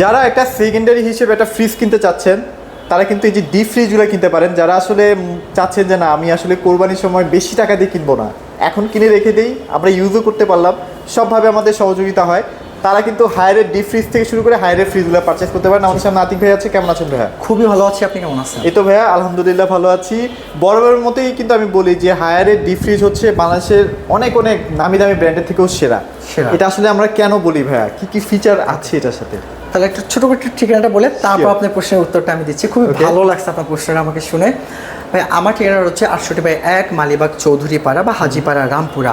যারা একটা সেকেন্ডারি হিসেবে একটা ফ্রিজ কিনতে চাচ্ছেন তারা কিন্তু এই যে ডিপ ফ্রিজগুলো কিনতে পারেন। যারা আসলে চাচ্ছেন যে না আমি আসলে কোরবানির সময় বেশি টাকা দিয়ে কিনবো না, এখন কিনে রেখে দিই, আমরা ইউজও করতে পারলাম, সবভাবে আমাদের সহযোগিতা হয়, তারা কিন্তু হায়ারের ডিপ ফ্রিজ থেকে শুরু করে হায়ারের ফ্রিজগুলো পারচেস করতে পারেন। আমাদের সামনে আতিক ভাই আছে। কেমন আছেন ভাইয়া? খুবই ভালো আছি, আপনি কেমন আছেন? এই তো ভাইয়া আলহামদুলিল্লাহ ভালো আছি। বরাবরের মতোই কিন্তু আমি বলি যে হায়ারের ডিপ ফ্রিজ হচ্ছে বাংলাদেশের অনেক অনেক নামি দামি ব্র্যান্ডের থেকেও সেরা। এটা আসলে আমরা কেন বলি ভাইয়া, কি কি ফিচার আছে এটার সাথে? তাহলে একটা ছোট করে ঠিকানাটা বলে তারপর আপনার প্রশ্নের উত্তরটা আমি দিচ্ছি। খুবই ভালো লাগছে আপনার প্রশ্নটা আমাকে শুনে। ভাই আমার ঠিকানা হচ্ছে 68/1 মালিবাগ চৌধুরীপাড়া বা Hajipara Rampura,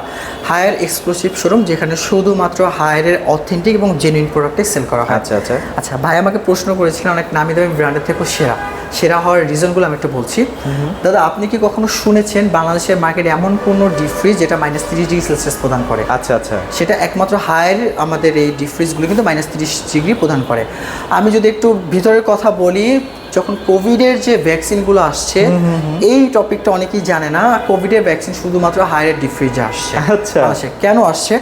Haier exclusive showroom, যেখানে শুধুমাত্র হায়ারের অথেন্টিক এবং জেনুইন প্রোডাক্টই সেল করা হয়। আচ্ছা ভাই আমাকে প্রশ্ন করেছিলেন অনেক নামি দামি ব্র্যান্ডের থেকেও সেরা হওয়ার রিজনগুলো আমি একটু বলছি। দাদা আপনি কি কখনো শুনেছেন বাংলাদেশের মার্কেটে এমন কোনো ডিপ ফ্রিজ যেটা -30°C প্রদান করে? আচ্ছা, সেটা একমাত্র হায়ার আমাদের এই ডিপ ফ্রিজগুলো কিন্তু -30° প্রদান করে। আমি যদি একটু ভিতরের কথা বলি, যখন কোভিডের যে ভ্যাকসিনগুলো আসছে, এই টপিকটা অনেকেই জানে না, কোভিডের ভ্যাকসিন শুধুমাত্র হায়ারের ডিপ ফ্রিজে আসছে। আচ্ছা কেন আসছে?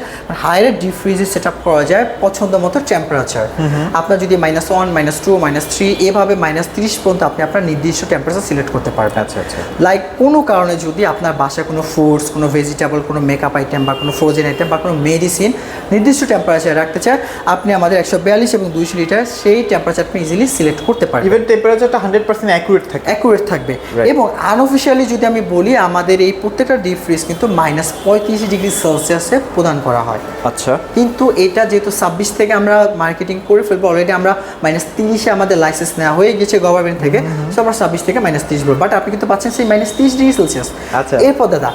হায়ারের ডিপ ফ্রিজে সেট আপ করা যায় পছন্দ মতো টেম্পারেচার। আপনার যদি -1, -2, -3 এভাবে -30 পর্যন্ত আপনি আপনার নির্দিষ্ট টেম্পারেচার সিলেক্ট করতে পারবেন। আচ্ছা লাইক কোনো কারণে যদি আপনার বাসায় কোনো ফ্রুটস, কোনো ভেজিটেবল, কোনো মেকআপ আইটেম বা কোনো ফ্রোজেন আইটেম বা কোনো মেডিসিন নির্দিষ্ট টেম্পারেচার রাখতে চায়, আপনি আমাদের 142 এবং 200 লিটার সেই টেম্পারেচার আপনি ইজিলি সিলেক্ট করতে পারবেন। ইভেন টেম্পারেচারটা 100% অ্যাকুরেট থাকবে। এবং আনঅফিশিয়ালি যদি আমি বলি, আমাদের এই প্রত্যেকটা ডিপ ফ্রিজ কিন্তু -35°C প্রদান করা হয়। আচ্ছা, কিন্তু এটা যেহেতু 26 থেকে আমরা মার্কেটিং করে ফেলবো, অলরেডি আমরা -30-এ আমাদের লাইসেন্স নেওয়া হয়ে গেছে গভর্নমেন্ট থেকে, সো আমরা 26 থেকে -30 বলবো, বাট আপনি কিন্তু পাচ্ছেন সেই -30°C। আচ্ছা, এরপর দাদা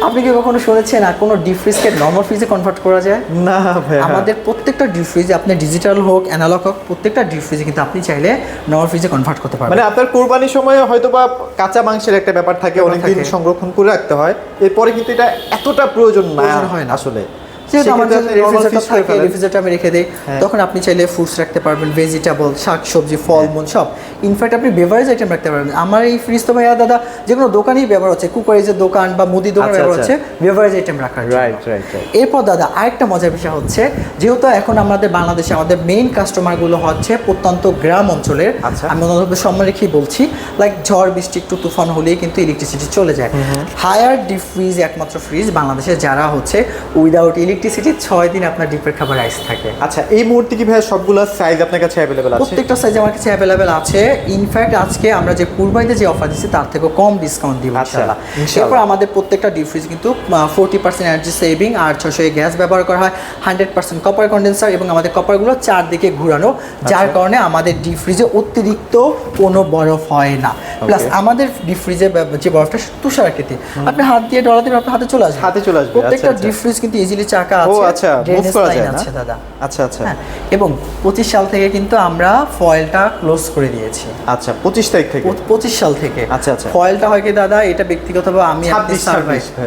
আপনি কি কখনো শুনেছেন আর কোনো ডিপ ফ্রিজকে নর্মাল ফ্রিজে কনভার্ট করা যায়? না ভাই, আমাদের প্রত্যেকটা ডিপ ফ্রিজে, আপনি ডিজিটাল হোক অ্যানালগ হোক, প্রত্যেকটা ডিপ ফ্রিজে কিন্তু আপনি চাইলে নর্মাল ফ্রিজে কনভার্ট করতে পারবেন। মানে আপনার কোরবানির সময় হয়তো বা কাঁচা মাংসের একটা ব্যাপার থাকে, অনেকদিন সংরক্ষণ করে রাখতে হয়, এরপরে কিন্তু এটা এতটা প্রয়োজন হয় না আসলে। যেহেতু আমাদের রেফ্রিজারেটর আমি রেখে দিই, তখন আপনি চাইলে ফ্রুটস রাখতে পারবেন, ভেজিটেবল, শাকসবজি, ফলমূল সব। ইনফ্যাক্ট আপনি বেভারেজ আইটেম রাখতে পারবেন। আমার এই ফ্রিজ তো ভাইয়া দাদা যে কোনো দোকানেই ব্যবহার হচ্ছে, কুকারিজের দোকান বা মুদি দোকানে ব্যবহার হচ্ছে বেভারেজ আইটেম রাখার জন্য। এরপর দাদা আরেকটা মজার বিষয় হচ্ছে, যেহেতু এখন আমাদের বাংলাদেশে আমাদের মেইন কাস্টমারগুলো হচ্ছে প্রত্যন্ত গ্রাম অঞ্চলের, আমি অন্যভাবে সম্মান রেখেই বলছি, লাইক ঝড় বৃষ্টি একটু তুফান হলেই কিন্তু ইলেকট্রিসিটি চলে যায়। হায়ার ডিপ ফ্রিজ একমাত্র ফ্রিজ বাংলাদেশে যারা হচ্ছে উইদাউট ইলেকট্রিসিটি 6 দিন আপনার ডিপের খাবার আইস থাকে। আচ্ছা, এই মুহূর্তে কি ভাই সবগুলো সাইজ আপনার কাছে অ্যাভেলেবেল আছে? প্রত্যেকটা সাইজ আমার কাছে অ্যাভেলেবেল আছে। ইনফ্যাক্ট আজকে আমরা যে কুরবানিতে যে অফার দিচ্ছি তার থেকেও কম ডিসকাউন্ট দিব ইনশাআল্লাহ। এরপর আমাদের প্রত্যেকটা ডিপ ফ্রিজ কিন্তু 40% এনার্জি সেভিং আর 600 গ্যাস ব্যবহার করা হয়, 100% কপার কন্ডেন্সার, এবং আমাদের কপারগুলো চারদিকে ঘোরানো, যার কারণে আমাদের ডিপ ফ্রিজে অতিরিক্ত কোনো বরফ হয় না। প্লাস আমাদের ডিপ ফ্রিজে যে বরফটা তুষার আকৃতি, আপনি হাত দিয়ে ডলা দিলে আপনার হাতে চলে আসবে। প্রত্যেকটা ডিপ ফ্রিজ কিন্তু ইজিলি চাকা আছে, মুভ করা যায় না দাদা। আচ্ছা, এবং 25 সাল থেকে কিন্তু আমরা ফয়েলটা ক্লোজ করে দিয়েছি। আচ্ছা, 25 তারিখ থেকে? 25 সাল থেকে। আচ্ছা, ফয়েলটা হয় কি দাদা, এটা ব্যক্তিগতভাবে আমি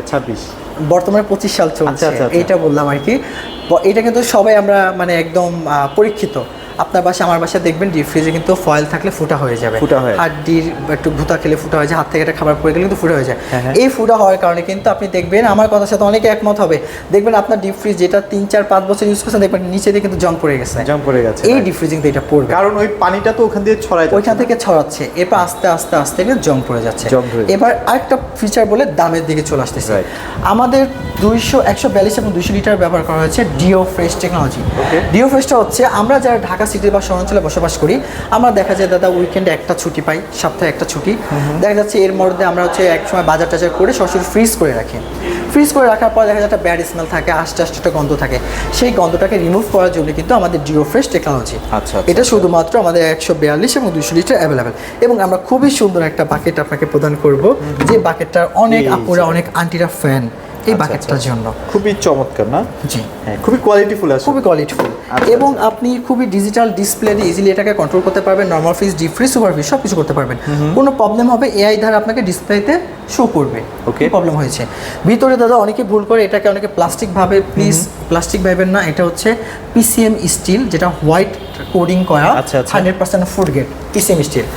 26 বর্তমানে 25 সাল চলছে, এইটা বললাম আর কি। এটা কিন্তু সবাই আমরা মানে একদম পরীক্ষিত। আপনার বাসা আমার বাসা দেখবেন ডিপ ফ্রিজে কিন্তু ফয়েল থাকলে ফুটা হয়ে যাবে, হাড্ডির একটু ভুতা খেলে ফুটা হয়ে যায়, হাত থেকে একটা খাবার পড়ে গেলে কিন্তু ফুটা হয়ে যায়। এই ফুটা হওয়ার কারণে কিন্তু আপনি দেখবেন, আমার কথার সাথে অনেকে একমত হবে, দেখবেন আপনার ডিপ ফ্রিজ যেটা 3-4-5 বছর ইউজ করছেন, দেখবেন নিচে দিয়ে কিন্তু জং পড়ে গেছে। এই ডিপ ফ্রিজিং তো এটা পড়বে, কারণ ওই পানিটা তো ওখান দিয়ে ওইখান থেকে ছড়াচ্ছে, এরপর আস্তে আস্তে আস্তে কিন্তু জং পড়ে যাচ্ছে। এবার আরেকটা ফিচার বলে দামের দিকে চলে আসতেছে। আমাদের 142 এবং 200 লিটার ব্যবহার করা হয়েছে ডিও ফ্রেশ টেকনোলজি। ডিও ফ্রেশটা হচ্ছে, আমরা যারা ঢাকা সিটি বা শহরাঞ্চলে বসবাস করি, আমরা দেখা যায় দাদা উইকেন্ডে একটা ছুটি পাই, সপ্তাহে একটা ছুটি, দেখা যাচ্ছে এর মধ্যে আমরা হচ্ছে এক সময় বাজার টাজার করে সরাসরি ফ্রিজ করে রাখি। ফ্রিজ করে রাখার পর দেখা যায় একটা ব্যাড স্মেল থাকে, আস্তে একটা গন্ধ থাকে, সেই গন্ধটাকে রিমুভ করার জন্য কিন্তু আমাদের ডিও ফ্রেশ টেকনোলজি। এটা শুধুমাত্র আমাদের 142 এবং 200 লিটার অ্যাভেলেবেল। এবং আমরা খুবই সুন্দর একটা বাকেট আপনাকে প্রদান করব, যে বাকেটটার অনেক আপুরা, অনেক আন্টিরা ফ্যান এই বাকেটটার জন্য। খুবই চমৎকার না? জি, খুবই কোয়ালিটিফুল আছে, খুবই কোয়ালিটিফুল। এবং আপনি খুবই ডিজিটাল ডিসপ্লে দিয়ে ইজিলি এটাকে কন্ট্রোল করতে পারবেন, normal fridge, deep fridge, super fridge সব কিছু করতে পারবেন। কোনো প্রবলেম হবে এআই দ্বারা আপনাকে ডিসপ্লেতে শো করবে। Okay. প্রবলেম হয়েছে ভিতরে দাদা অনেকে ভুল করে এটাকে অনেকে প্লাস্টিক ভাবে, প্লিজ প্লাস্টিক ভাবেন না, এটা হচ্ছে পিসিএম স্টিল, যেটা হোয়াইট কোডিং করা, আচ্ছা, আচ্ছা। 100% ফুড গ্রেড পিসিএম স্টিল।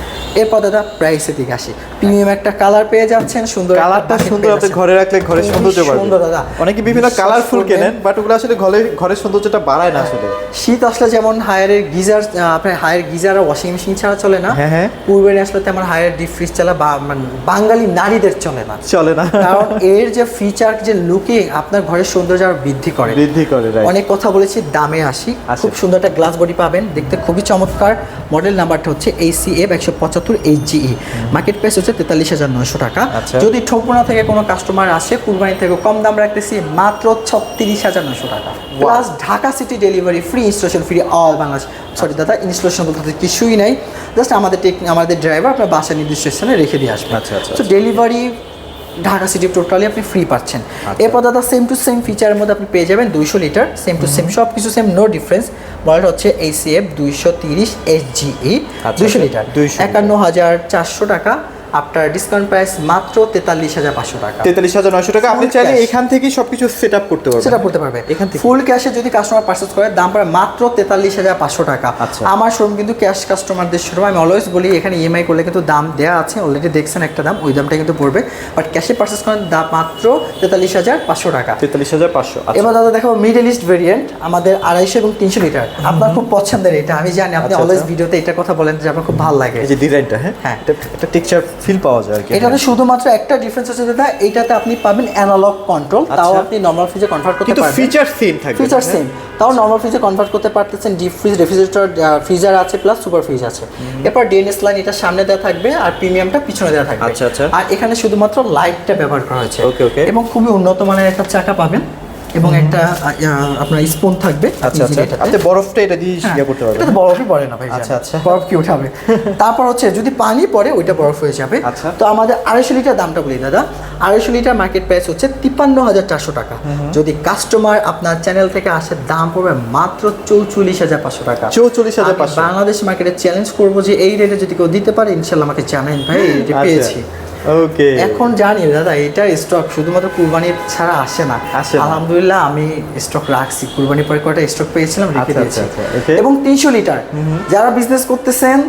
এরপর দাদা প্রাইসের দিকে আসি, প্রিমিয়াম একটা কালার পেয়ে যাচ্ছেন, সুন্দর কালারটা সুন্দর, আপনি ঘরে রাখলে ঘরের সৌন্দর্য বাড়বে। সুন্দর দাদা, অনেকে বিভিন্ন বিশ্বাস কালারফুল করবেন। কেনেন, বাট ওগুলো আসলে ঘরের সৌন্দর্যটা বাড়ায় না আসলে। শীত আসলে যেমন হায়ারের গিজার, আপনার হায়ার গিজার আর ওয়াশিং মেশিন ছাড়া চলে না, হ্যাঁ, হ্যাঁ। পূর্বে আসলে তেমন হায়ার ডিপ ফ্রিজ চালা মানে বাঙালি নারীদের চলে না। চলে না, কারণ এর যে ফিচার, যে লুকিং আপনার ঘরের সৌন্দর্য আরো বৃদ্ধি করে। right? অনেক কথা বলেছি, দামে আসি। আচ্ছা। খুব সুন্দর একটা গ্লাস বডি পাবেন, দেখতে খুবই চমৎকার। মডেল নাম্বারটা হচ্ছে ACF 175 HGE, মার্কেট প্রাইস হচ্ছে 43,900 টাকা। আচ্ছা। যদি ঠোকনা থেকে কোনো কাস্টমার আসে, কুরবানি থেকে কম দাম রাখতেছি মাত্র 36,900 টাকা, plus Dhaka city delivery free, installation free all Bangladesh. Sorry দাদা, ইনস্টলেশন বলতে কিছুই নাই, জাস্ট আমাদের ড্রাইভার আপনার বাসা নির্দিষ্ট স্থানে রেখে দিয়ে আসবে। আচ্ছা, আচ্ছা, তো ডেলিভারি ঢাকা সিটি টোটালি আপনি ফ্রি পাচ্ছেন। এরপর দাদা সেম টু সেম ফিচারের মধ্যে আপনি পেয়ে যাবেন 200 লিটার, সেম টু সেম, সব কিছু সেম, নো ডিফারেন্স। মডেলটা হচ্ছে ACF 230 HGE, 200 লিটার, 51,400 টাকা। আপনার ডিসকাউন্ট প্রাইস মাত্র 43,500 টাকা। 43,900 টাকা। আপনি Full চাইলে cash। এখান থেকেই সবকিছু সেট আপ করতে পারবেন। সেটা করতে পারবে এখান থেকে। ফুল ক্যাশে যদি কাস্টমার পারচেজ করে, দাম পড়ে মাত্র 43,500 টাকা। আচ্ছা। আমার শোরুম কিন্তু ক্যাশ কাস্টমারদের শোরুম, আমি অলওয়েজ বলি এখানে ইএমআই করলে কিন্তু দাম দেওয়া আছে, অলরেডি দেখছেন একটা দাম, ওই দামটা কিন্তু পড়বে, বাট ক্যাশে পারচেজ করেন দাম মাত্র 43,500 টাকা। 43,500। এবার দাদা দেখাবো মিডল ইস্ট ভেরিয়েন্ট, আমাদের 250 এবং 300 লিটার। আপনার খুব পছন্দের এটা, আমি জানি আপনি আচ্ছা, অলওয়েজ আচ্ছা। ভিডিওতে এটা কথা বলেন যে আপনার খুব ভালো লাগে। এই যে ডিজাইনটা, হ্যাঁ, হ্যাঁ। এটা টেক্সচার ফিল পাওয়া যায় আর কি। এটাতে শুধুমাত্র একটা ডিফারেন্স হচ্ছে দাদা, এইটাতে আপনি পাবেন অ্যানালগ কন্ট্রোল, তাও আচ্ছা। আপনি নরমাল ফ্রিজে কনভার্ট করতে কিন্তু পারবেন। ফিচার সেম থাকবে। ফিচার সেম, তাও নরমাল ফ্রিজে কনভার্ট করতে পারতেছেন। ডিপ ফ্রিজ, রেফ্রিজারেটর, ফ্রিজার আছে, প্লাস সুপার ফ্রিজ আছে। এরপর ডিএনএস লাইন এটা সামনে দেওয়া থাকবে, আর প্রিমিয়ামটা পিছনে দেওয়া থাকবে। আচ্ছা, আচ্ছা। আর এখানে শুধুমাত্র লাইটটা ব্যবহার করা হয়েছে। ওকে, ওকে। এবং খুবই উন্নত মানের একটা চাকা পাবেন, এবং একটা আপনার স্পুন থাকবে। আচ্ছা, আচ্ছা। আপনি বরফটা এটা দিয়ে ইয়ে করতে পারবেন। এটা তো বরফই পড়ে না ভাই। আচ্ছা, আচ্ছা। বরফ কি উঠাবে? তারপর হচ্ছে যদি পানি পড়ে ওইটা বরফ হয়ে যাবে। আচ্ছা। তো আমাদের 250 লিটার দামটা বলি দাদা, 250 লিটার মার্কেট প্রাইস হচ্ছে 53,400 টাকা। যদি কাস্টমার আপনার চ্যানেল থেকে আসে, দাম পড়বে মাত্র 44,500 টাকা। 44,500। আমি বাংলাদেশ মার্কেটে চ্যালেঞ্জ করবো যে এই রেটে যদি কেউ দিতে পারে, ইনশাল্লাহ আমাকে জানেন ভাই, এই রেটে পেয়েছি। ওকে। এখন জানি দাদা এটার স্টক শুধুমাত্র কুরবানির ছাড়া আসে না। আলহামদুলিল্লাহ আমি স্টক রাখছি, কুরবানির পরে কয়টা স্টক পেয়েছিলাম, রেখে দিয়েছি। এবং 300 লিটার যারা বিজনেস করতেছেন,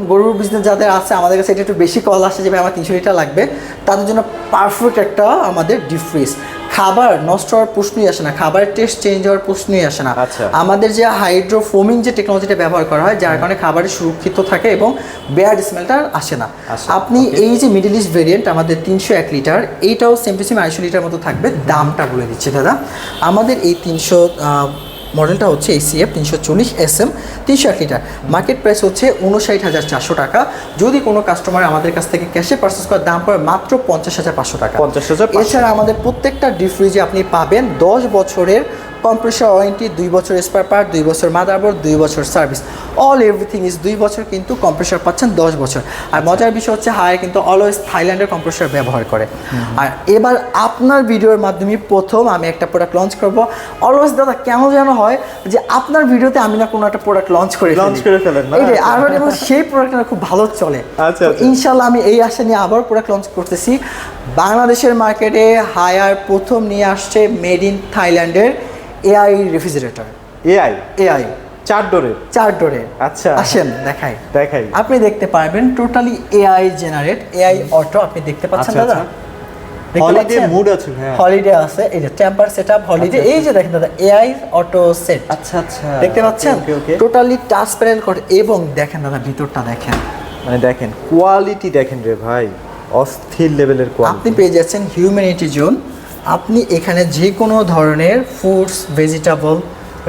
গরুর বিজনেস যাদের আছে, আমাদের কাছে এটা একটু বেশি কল আসে যে ভাই আমার 300 লিটার লাগবে, তাদের জন্য পারফেক্ট একটা আমাদের ডিপ ফ্রিজ। খাবার নষ্ট হওয়ার প্রশ্নই আসে না, খাবারের টেস্ট চেঞ্জ হওয়ার প্রশ্নই আসে না। আচ্ছা। আমাদের যে হাইড্রোফোমিং যে টেকনোলজিটা ব্যবহার করা হয়, যার কারণে খাবারের সুরক্ষিত থাকে এবং ব্যাড স্মেলটা আসে না। আপনি এই যে মিডল ইস্ট ভেরিয়েন্ট আমাদের 301 লিটার, এইটাও সেম টু সেম 250 লিটার মতো থাকবে। দামটা বলে দিচ্ছি দাদা, আমাদের এই 300 মডেলটা হচ্ছে ACF 340 SM 301 litre, market price হচ্ছে 59,400 টাকা। যদি কোনো কাস্টমার আমাদের কাছ থেকে ক্যাশে পারচেস করার দাম পড়ে মাত্র 50,500 টাকা। 50,500। এছাড়া আমাদের প্রত্যেকটা ডিপ ফ্রিজে আপনি পাবেন 10 বছরের কম্প্রেসার ওয়ারেন্টি, 2 বছর স্পেয়ার পার্ট, 2 বছর মাদারবোর্ড, 2 বছর সার্ভিস, অল এভরিথিং ইজ 2 বছর, কিন্তু কম্প্রেসার পাচ্ছেন 10 বছর। আর মজার বিষয় হচ্ছে হায়ার কিন্তু অলওয়েজ থাইল্যান্ডের কম্প্রেসার ব্যবহার করে। আর এবার আপনার ভিডিওর মাধ্যমে প্রথম আমি একটা প্রোডাক্ট লঞ্চ করব। অলওয়েজ দাদা কেন যেন হয় যে আপনার ভিডিওতে আমি না কোনো একটা প্রোডাক্ট লঞ্চ করে ফেলেন না, এই যে আর এবং সেই প্রোডাক্টটা খুব ভালো চলে। আচ্ছা, আচ্ছা। ইনশাল্লাহ আমি এই আশা নিয়ে আবার প্রোডাক্ট লঞ্চ করতেছি। বাংলাদেশের মার্কেটে হায়ার প্রথম নিয়ে আসছে মেড ইন থাইল্যান্ডের AI রেফ্রিজারেটর। AI 4 ডোরের। 4 ডোরের। আচ্ছা, আসেন দেখাই। আপনি দেখতে পারবেন totally AI generate, AI auto আপনি দেখতে পাচ্ছেন আচ্ছা, দাদা। আচ্ছা। হলিডে মুড আছে, হ্যাঁ, হলিডে আছে, এই যে টেম্পার সেটআপ হলিডে, এই যে দেখেন দাদা AI অটো সেট। আচ্ছা, আচ্ছা। দেখতে পাচ্ছেন ওকে। টোটালি টাচ প্যানেল করে, এবং দেখেন দাদা ভিতরটা দেখেন, মানে দেখেন কোয়ালিটি, দেখেন রে ভাই, অস্থির লেভেলের কোয়ালিটি। আপনি পেয়ে যাচ্ছেন হিউম্যানিটি জোন। আপনি এখানে যে কোনো ধরনের ফ্রুটস, ভেজিটেবল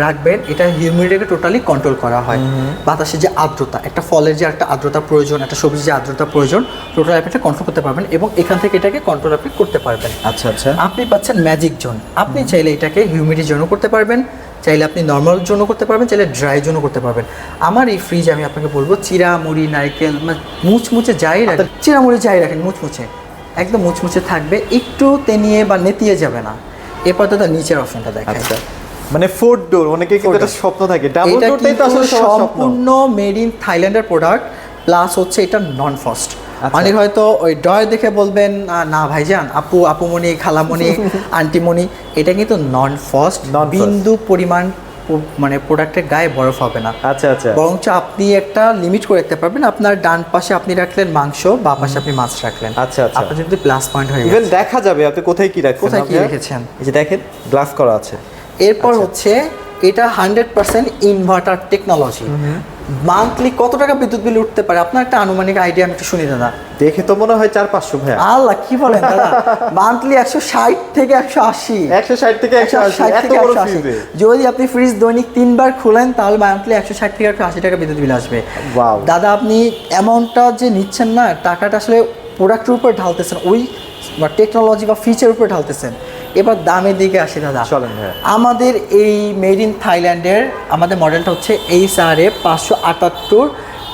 রাখবেন, এটা হিউমিডিটিকে টোটালি কন্ট্রোল করা হয়। বাতাসে যে আর্দ্রতা, একটা ফলের যে একটা আর্দ্রতা প্রয়োজন, একটা সবজির যে আর্দ্রতা প্রয়োজন, টোটাল আপনি এটা কন্ট্রোল করতে পারবেন, এবং এখান থেকে এটাকে কন্ট্রোল আপনি করতে পারবেন। আচ্ছা, আচ্ছা। আপনি পাচ্ছেন ম্যাজিক জোন। আপনি চাইলে এটাকে হিউমিডিটি জোনও করতে পারবেন, চাইলে আপনি নর্মাল জোনও করতে পারবেন, চাইলে ড্রাই জোনও করতে পারবেন। আমার এই ফ্রিজ আমি আপনাকে বলবো চিরা মুড়ি, নারকেল, মুচমুচে যাই রাখেন, চিরা মুড়ি যাই রাখেন, মুচমুচে একদম মুচমুচে থাকবে, একটু তেনিয়ে বা নেতিয়ে যাবে না। এরপর দাদা নিচের অপশনটা দেখাই। আচ্ছা, মানে 4 ডোর, অনেকে কিন্তু একটা স্বপ্ন থাকে, ডাবল এটা ডোরটাই তো আসলে সবার স্বপ্ন। সম্পূর্ণ মেড ইন থাইল্যান্ডের প্রোডাক্ট, প্লাস হচ্ছে এটা নন ফ্রস্ট। অনেক হয়তো ওই ডয় দেখে বলবেন না ভাইজান আপুমনি খালামনি আন্টিমনি, এটা কিন্তু নন ফ্রস্ট, বিন্দু পরিমাণ মানে প্রোডাক্টের গায়ে বরফ হবে না। আচ্ছা আচ্ছা, বরঞ্চ আপনি একটা লিমিট করে রাখতে পারবেন, আপনার ডান পাশে আপনি রাখলেন মাংস, বা পাশে আপনি মাছ রাখলেন। আচ্ছা আচ্ছা, আপনার যদি প্লাস পয়েন্ট হয়ে ইভেন দেখা যাবে আপনি কোথায় কি রাখছেন, কোথায় কি রেখেছেন। এই যে দেখেন গ্লাস করা আছে। এরপর হচ্ছে এটা 100% ইনভার্টার টেকনোলজি। মান্থলি কত টাকা বিদ্যুৎ বিল উঠতে পারে আপনার একটা আনুমানিক আইডিয়া আমি একটু শুনি দাদা। দেখে তো মনে হয় 400-500 ভাইয়া। আল্লাহ, কি বলেন দাদা, মান্থলি 160 থেকে 180, 160 থেকে 180, এত বড় ফ্রিজে যদি আপনি ফ্রিজ দৈনিক 3 বার খুলেন তাহলে মান্থলি 160 থেকে 180 টাকা বিদ্যুৎ বিল আসবে। ওয়াও দাদা, আপনি অ্যামাউন্টটা যে নিচ্ছেন না, টাকাটা আসলে প্রোডাক্টের উপর ঢালতেছেন, ওই টেকনোলজি বা ফিচার উপর ঢালতেছেন। এবার দামের দিকে আসি দাদা, চলেন ভাইয়া। আমাদের এই মেড ইন থাইল্যান্ডের আমাদের মডেলটা হচ্ছে HRA 578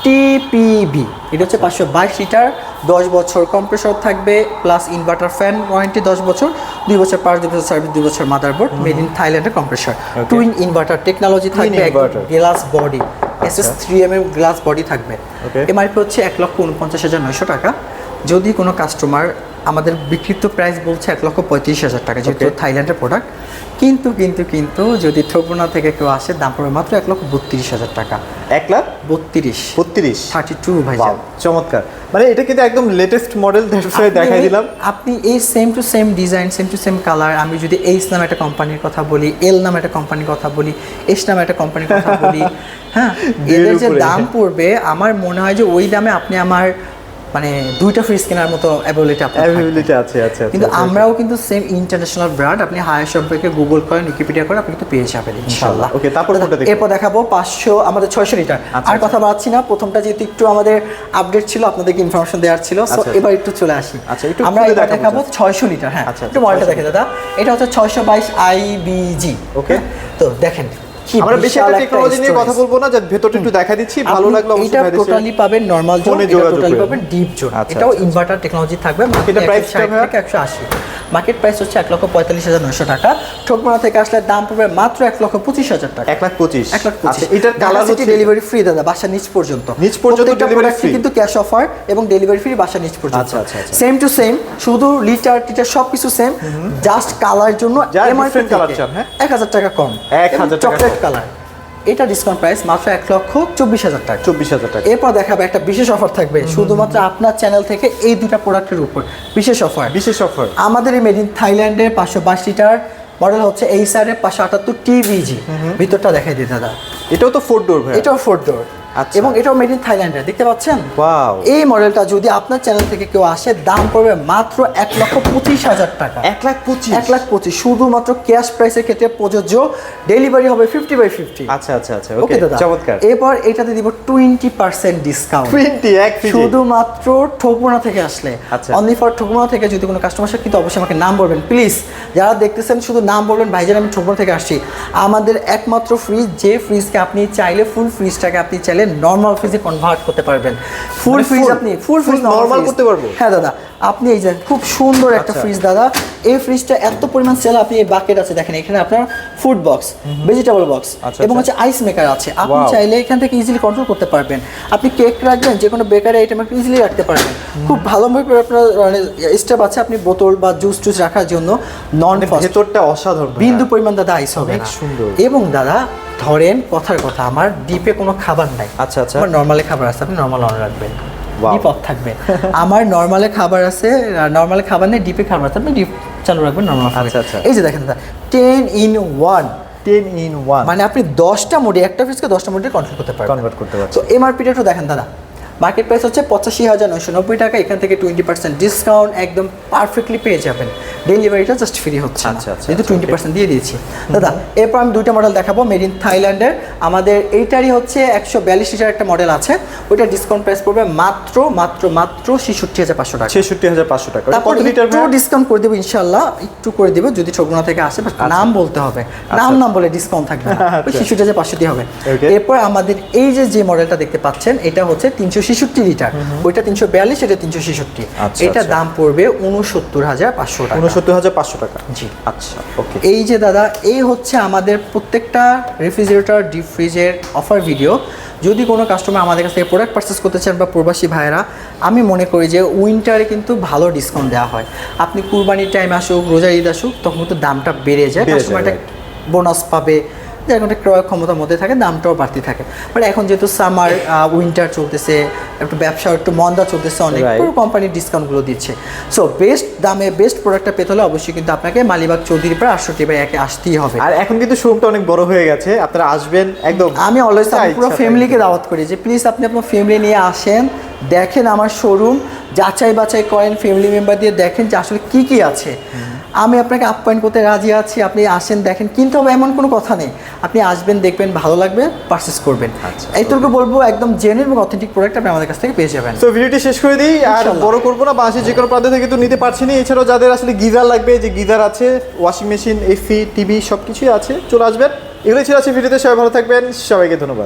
TPB। এটা হচ্ছে 522 লিটার, 10 বছর কম্প্রেসর থাকবে, প্লাস ইনভার্টার ফ্যান ওয়ারেন্টি 10 বছর, 2 বছর পার্টস, 2 বছর সার্ভিস, 2 বছর মাদারবোর্ড। মেড ইন থাইল্যান্ডের কম্প্রেসর, টুইন ইনভার্টার টেকনোলজি থাকবে, glass body, SS3mm glass body থাকবে। এমআরপি হচ্ছে 1,49,900 টাকা। যদি কোনো কাস্টমার, আমাদের বিক্রিত প্রাইস বলছে 1,35,000 টাকা, যেহেতু থাইল্যান্ডের প্রোডাক্ট। কিন্তু কিন্তু কিন্তু যদি ঠোকনা থেকে কেউ আসে, দাম পড়বে মাত্র 1,32,000 টাকা। 1,32,000 ভাই, চমৎকার। মানে এটা কিন্তু একদম লেটেস্ট মডেল, দেখাই দিলাম। আপনি এই same to same design, same to same colour, আমি যদি এইচ নামে একটা কোম্পানির কথা বলি, এল নামে একটা কোম্পানির কথা বলি, এস নামে একটা কোম্পানির কথা বলি, হ্যাঁ, এদের যে দাম পড়বে, আমার মনে হয় যে ওই দামে আপনি আমার মানে 2টা ফ্রিজ কেনার মতো অ্যাবিলিটি আছে। আচ্ছা, কিন্তু আমরাও কিন্তু সেম ইন্টারন্যাশনাল ব্র্যান্ড, আপনি হায়ার সম্পর্কে গুগল করেন, উইকিপিডিয়া করেন, আপনি কিন্তু পেয়ে যাবেন ইনশাআল্লাহ। ওকে, তারপরে এরপর দেখাবো 500, আমাদের 600 লিটার। আর কথা বাড়াচ্ছি না, প্রথমটা যেহেতু একটু আমাদের আপডেট ছিল, আপনাদেরকে ইনফরমেশন দেওয়ার ছিল, সো এবার একটু চলে আসি। আমরা এবার দেখাবো 600 লিটার। হ্যাঁ, একটু মডেলটা দেখে দাদা, এটা হচ্ছে 622 IBG। ওকে, তো দেখেন, আমরা বেশি একটা টেকনোলজি নিয়ে কথা বলবো না, জাস্ট ভেতরটা একটু দেখা দিচ্ছি। ভালো লাগলো অবশ্যই এটা টোটালি পাবেন নরমাল জোন, এটা টোটালি পাবেন ডিপ জোন। এটাও ইনভার্টার টেকনোলজি থাকবে। এটা প্রাইস থেকে 180, মার্কেট প্রাইস হচ্ছে 1,45,900 টাকা। ঠোকমোনা থেকে আসলে দাম পড়বে মাত্র 1,25,000 টাকা। 1,25,000। আচ্ছা, এটার কালার হচ্ছে ডেলিভারি ফ্রি দাদা, বাসা নিচ পর্যন্ত ডেলিভারি ফ্রি, কিন্তু ক্যাশ অফার এবং ডেলিভারি ফ্রি বাসা নিচ পর্যন্ত। আচ্ছা, সেম টু সেম, শুধু লিটার টিটার সবকিছু সেম, জাস্ট কালার জন্য এমআরপি কালার চান, হ্যাঁ, 1,000 টাকা কম, 1,000 টাকা চকলেট কালার। এটা ডিসকাউন্ট প্রাইস মাত্র 1,24,000 টাকা। 24,000 টাকা। এরপর দেখাবে একটা বিশেষ অফার থাকবে শুধুমাত্র আপনার চ্যানেল থেকে, এই 2টা প্রোডাক্টের উপর বিশেষ অফার। আমাদের এই মেড ইন থাইল্যান্ডের 522 লিটার মডেল হচ্ছে HRA 578 TBG। ভিতরটা দেখাই দিই দাদা, এটাও তো 4 ডোর ভাই। এটাও 4 ডোর এবং এটাও মেড ইন থাইল্যান্ডের, দেখতে পাচ্ছেন। ওয়াও, এই মডেলটা যদি আপনার চ্যানেল থেকে কেউ আসে, দাম পড়বে মাত্র 1,25,000 টাকা। 1,25,000 শুধুমাত্র ক্যাশ প্রাইসের ক্ষেত্রে প্রযোজ্য, ডেলিভারি হবে 50/50। আচ্ছা, ওকে দাদা, চমৎকার। এরপর এটাতে দিব 20% ডিসকাউন্ট, শুধুমাত্র ঠোকমোনা থেকে আসলে। অনলি ফর ঠোকমোনা থেকে যদি কোনো কাস্টমার আসে, কিন্তু অবশ্যই আমাকে নাম বলবেন প্লিজ। যারা দেখতেছেন শুধু নাম বলবেন, ভাইজান আমি ঠোকমোনা থেকে আসছি। আমাদের একমাত্র ফ্রিজ, যে ফ্রিজকে আপনি চাইলে, ফুল ফ্রিজটাকে আপনি চাইলে নরমাল ফ্রিজে কনভার্ট করতে পারবেন। ফুল ফ্রিজ আপনি ফুল ফ্রিজ নরমাল করতে পারবো। হ্যাঁ দাদা, আপনি এই যে খুব সুন্দর একটা ফ্রিজ দাদা, এই ফ্রিজটা এত পরিমাণ সেল। আপনি এই বাকেট আছে দেখেন, এখানে আপনার ফুড বক্স, ভেজিটেবল বক্স এবং হচ্ছে আইস মেকার আছে। আপনি চাইলে এখান থেকে ইজিলি কন্ট্রোল করতে পারবেন। আপনি কেক রাখবেন, যে কোনো বেকারি আইটেম আপনি ইজিলি রাখতে পারবেন। খুব ভালোভাবে আপনার স্টেপ আছে, আপনি বোতল বা জুস টুস রাখার জন্য। নন ফ্রস্ট, ভেতরটা অসাধারণ, বিন্দু পরিমাণ দাদা আইস হবে না। সুন্দর। এবং দাদা ধরেন কথার কথা, আমার ডিপে কোনো খাবার নাই, আচ্ছা, আমার নরমালে খাবার আছে, আপনি নরমাল অন রাখবেন, ডিপ অফ থাকবে। আমার নরমালে খাবার আছে, নরমালে খাবার নেই, ডিপে খাবার আছে, আপনি ডিপ চালু রাখবেন, নরমাল। আচ্ছা, এই যে দেখেন দাদা, 10 in 1, মানে আপনি 10টা মোডে, একটা ফ্রিজকে 10টা মোডে কন্ট্রোল করতে পারবেন, কনভার্ট করতে পারবেন। তো এমআরপিটা একটু দেখেন দাদা, মার্কেট প্রাইস হচ্ছে 85,990 টাকা। এখান থেকে 20% ডিসকাউন্ট একদম পারফেক্টলি পেয়ে যাবেন। ডেলিভারিটা জাস্ট ফ্রি হচ্ছে, যেহেতু 20% দিয়ে দিয়েছি দাদা। এরপর আমি 2টা মডেল দেখাবো মেড ইন থাইল্যান্ডের। আমাদের এইটারই হচ্ছে 142 লিটার একটা মডেল আছে, ওইটা ডিসকাউন্ট প্রাইস পড়বে মাত্র 66,500 টাকা। 66,500 টাকা। কত লিটার ডিসকাউন্ট করে দেবো ইনশাআল্লাহ, একটু করে দেবো যদি ঠোকনা থেকে আসে। নাম বলতে হবে, নাম বলে ডিসকাউন্ট থাকবে না, 66,500 দিয়ে হবে। এরপর আমাদের এই যে মডেলটা দেখতে পাচ্ছেন, এটা হচ্ছে 300 366 লিটার, ওইটা 342, এটা 366। আচ্ছা, এটা আচ্ছা। দাম পড়বে 69,500 টাকা। 69,500 টাকা। জি। আচ্ছা, ওকে। এই যে দাদা, এই হচ্ছে আমাদের প্রত্যেকটা রেফ্রিজারেটর ডিপ ফ্রিজের অফার ভিডিও। যদি কোনো কাস্টমার আমাদের কাছ থেকে প্রোডাক্ট পারচেস করতে চান বা প্রবাসী ভাইয়েরা, আমি মনে করি যে উইন্টারে কিন্তু ভালো ডিসকাউন্ট দেওয়া হয়। আপনি কুরবানির টাইম আসুক, রোজার ঈদ আসুক, তখন কিন্তু দামটা বেড়ে যায়, কাস্টমার একটা বোনাস পাবে, যেরকম একটা ক্রয় ক্ষমতার মধ্যে থাকে, দামটাও বাড়তি থাকে। বাট এখন যেহেতু সামার উইন্টার চলতেছে, একটু ব্যবসা একটু মন্দা চলতেছে, অনেক পুরো কোম্পানির ডিসকাউন্টগুলো দিচ্ছে। সো বেস্ট দামে বেস্ট প্রোডাক্টটা পেতে হলে অবশ্যই কিন্তু আপনাকে মালিবাগ চৌধুরী পাড়া 68/1 আসতেই হবে। আর এখন কিন্তু শোরুমটা অনেক বড় হয়ে গেছে, আপনারা আসবেন একদম। আমি অলওয়েজ পুরো ইচ্ছা ফ্যামিলিকে দাওয়াত করি যে প্লিজ আপনি আপনার ফ্যামিলি নিয়ে আসেন, দেখেন আমার শোরুম, যাচাই বাছাই করেন, ফ্যামিলি মেম্বার দিয়ে দেখেন যে আসলে কি কি আছে। আমি আপনাকে আপ্যায়ন করতে রাজি আছি, আপনি আসেন, দেখেন, কিনতে হবে এমন কোনো কথা নেই। আপনি আসবেন, দেখবেন, ভালো লাগবে, পারচেস করবেন। এইটুকু বলবো, একদম জেনুইন এবং অথেন্টিক প্রোডাক্ট আপনি আমাদের কাছ থেকে পেয়ে যাবেন। তো ভিডিওটি শেষ করে দিই, আর ইনশাআল্লাহ। বড় করবো না, বাংলাদেশের যে কোনো প্রান্ত থেকে তো নিতে পারছি না। এছাড়াও যাদের আসলে গিজার লাগবে, যে গিজার আছে, ওয়াশিং মেশিন, এসি, টিভি সব কিছুই আছে, চলে আসবেন। এগুলোই ছিল আছে ভিডিওতে। সবাই ভালো থাকবেন, সবাইকে ধন্যবাদ।